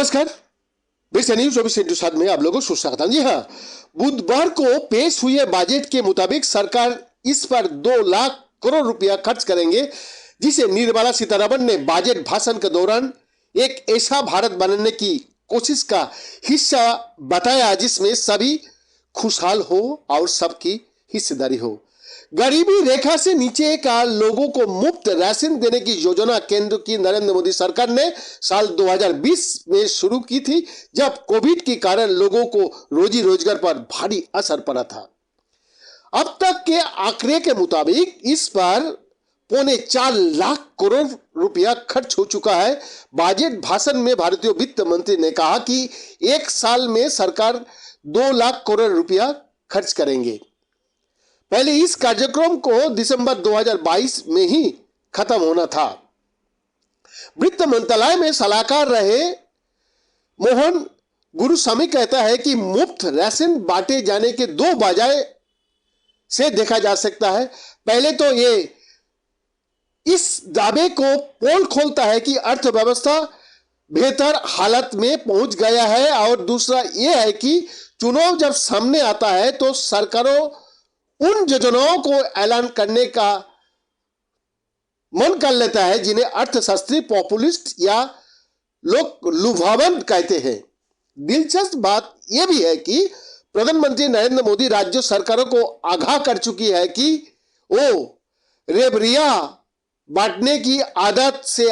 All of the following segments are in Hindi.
नमस्कार। बिरसा न्यूज 24/7 में आप लोगों को सुस्वागत। जी हाँ, बुधवार को पेश हुए बजट के मुताबिक सरकार इस पर 2 लाख करोड़ रुपया खर्च करेंगे, जिसे निर्मला सीतारमण ने बजट भाषण के दौरान एक ऐसा भारत बनाने की कोशिश का हिस्सा बताया जिसमें सभी खुशहाल हो और सबकी हिस्सेदारी हो। गरीबी रेखा से नीचे का लोगों को मुफ्त राशन देने की योजना केंद्र की नरेंद्र मोदी सरकार ने साल 2020 में शुरू की थी, जब कोविड के कारण लोगों को रोजी रोजगार पर भारी असर पड़ा था। अब तक के आंकड़े के मुताबिक इस पर 4.25 लाख करोड़ रुपया खर्च हो चुका है। बजट भाषण में भारतीय वित्त मंत्री ने कहा कि एक साल में सरकार 2 लाख करोड़ रुपया खर्च करेंगे। पहले इस कार्यक्रम को दिसंबर 2022 में ही खत्म होना था। वित्त मंत्रालय में सलाहकार रहे मोहन गुरुस्वामी कहता है कि मुफ्त राशन बांटे जाने के 2 वजह से देखा जा सकता है। पहले तो ये इस दावे को पोल खोलता है कि अर्थव्यवस्था बेहतर हालत में पहुंच गया है, और दूसरा यह है कि चुनाव जब सामने आता है तो सरकारों उन योजनाओं को ऐलान करने का मन कर लेता है जिन्हें अर्थशास्त्री पॉपुलिस्ट या लोग लुभावन कहते हैं। दिलचस्प बात यह भी है कि प्रधानमंत्री नरेंद्र मोदी राज्य सरकारों को आगाह कर चुकी है कि वो रेबरिया बांटने की आदत से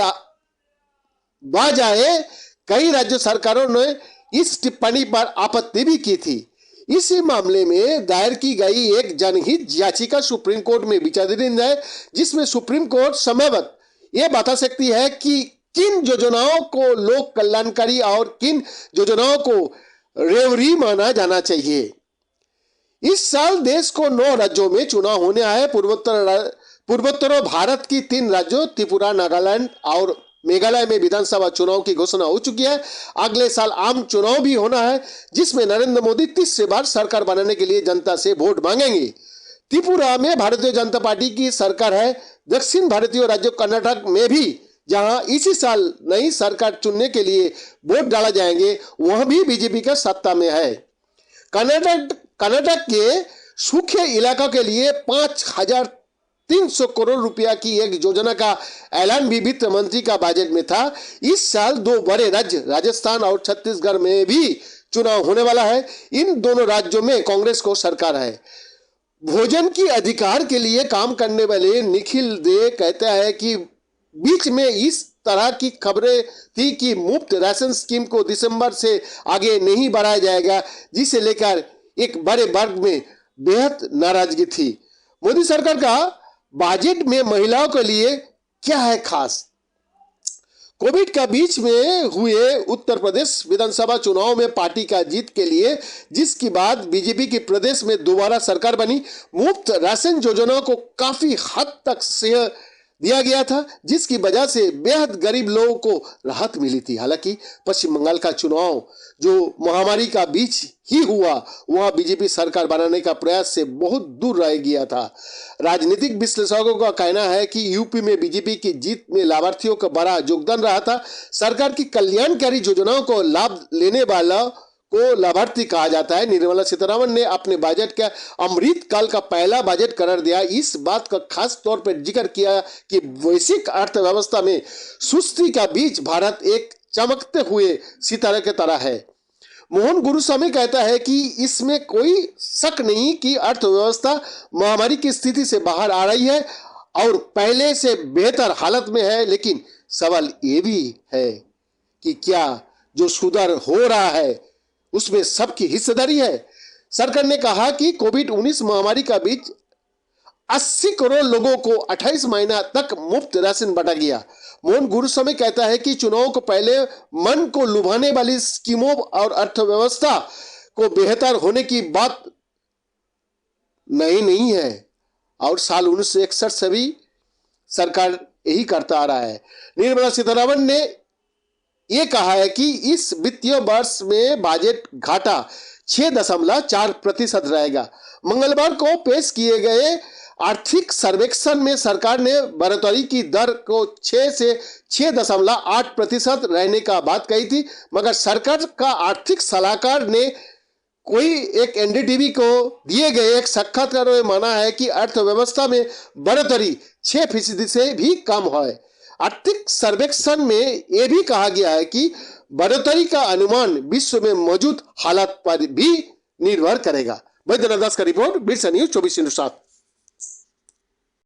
बाज आए। कई राज्य सरकारों ने इस टिप्पणी पर आपत्ति भी की थी। इसी मामले में दायर की गई एक जनहित याचिका सुप्रीम कोर्ट में विचाराधीन है, जिसमें सुप्रीम कोर्ट संभवतः यह बता सकती है कि किन योजनाओं को लोक कल्याणकारी और किन योजनाओं को रेवरी माना जाना चाहिए। इस साल देश को 9 राज्यों में चुनाव होने आए। पूर्वोत्तर भारत की 3 राज्यों त्रिपुरा, नागालैंड और मेघालय में विधानसभा चुनाव की घोषणा हो चुकी है। अगले साल आम चुनाव भी होना है, जिसमें नरेंद्र मोदी 30 बार सरकार बनाने के लिए जनता से वोट मांगेंगे। त्रिपुरा में भारतीय जनता पार्टी की सरकार है। दक्षिण भारतीय राज्य कर्नाटक में भी, जहां इसी साल नई सरकार चुनने के लिए वोट डाला जाएंगे, वहां भी बीजेपी का सत्ता में है। कर्नाटक के सूखे इलाकों के लिए 5,300 करोड़ रुपया की एक योजना का ऐलान भी वित्त मंत्री का बजट में था। इस साल 2 बड़े राज्य राजस्थान और छत्तीसगढ़ में भी चुनाव होने वाला है। इन दोनों राज्यों में कांग्रेस को सरकार है। भोजन की अधिकार के लिए काम करने वाले निखिल दे कहता है कि बीच में इस तरह की खबरें थी कि मुफ्त राशन स्कीम को दिसंबर से आगे नहीं बढ़ाया जाएगा, जिसे लेकर एक बड़े वर्ग में बेहद नाराजगी थी। मोदी सरकार का बजट में महिलाओं के लिए क्या है खास? कोविड का बीच में हुए उत्तर प्रदेश विधानसभा चुनाव में पार्टी का जीत के लिए, जिसके बाद बीजेपी की प्रदेश में दोबारा सरकार बनी, मुफ्त राशन योजना को काफी हद तक श्रेय दिया गया था, जिसकी वजह से बेहद गरीब लोगों को राहत मिली थी। हालांकि पश्चिम बंगाल का चुनाव जो महामारी का बीच ही हुआ, वहां बीजेपी सरकार बनाने का प्रयास से बहुत दूर रह गया था। राजनीतिक विश्लेषकों का कहना है कि यूपी में बीजेपी की जीत में लाभार्थियों का बड़ा योगदान रहा था। सरकार की कल्याणकारी योजनाओं को लाभ लेने वाला को लाभार्थी कहा जाता है। निर्मला सीतारमण ने अपने बजट का अमृत काल का पहला बजट करार दिया। इस बात का खास तौर पर जिक्र किया कि वैश्विक अर्थव्यवस्था में सुस्ती का बीच भारत एक चमकते हुए सितारे की तरह है। मोहन गुरुस्वामी कहता है कि इसमें कोई शक नहीं कि अर्थव्यवस्था महामारी की स्थिति से बाहर आ रही है और पहले से बेहतर हालत में है, लेकिन सवाल ये भी है कि क्या जो सुधार हो रहा है उसमें सबकी हिस्सेदारी है। सरकार ने कहा कि कोविड-19 महामारी का बीच 80 करोड़ लोगों को 28 महीना तक मुफ्त राशन बांटा गया। मोहन गुरुस्वामी कहता है कि चुनाव को पहले मन को लुभाने वाली स्कीमों और अर्थव्यवस्था को बेहतर होने की बात नहीं है, और साल 1961 से भी सरकार यही करता आ रहा है। निर्मला सीतारमण ने यह कहा है कि इस वित्तीय वर्ष में बजट घाटा 6.4% रहेगा। मंगलवार को पेश किए गए आर्थिक सर्वेक्षण में सरकार ने बढ़ोतरी की दर को 6 से 6.8% रहने का बात कही थी, मगर सरकार का आर्थिक सलाहकार ने कोई एक एनडीटीवी को दिए गए एक साक्षात्कार में माना है कि अर्थव्यवस्था में बढ़ोतरी 6% से भी कम है। आर्थिक सर्वेक्षण में यह भी कहा गया है कि बढ़ोतरी का अनुमान विश्व में मौजूद हालात पर भी निर्भर करेगा। वैद्यनाथ दास का रिपोर्ट, बिरसा न्यूज 24/7।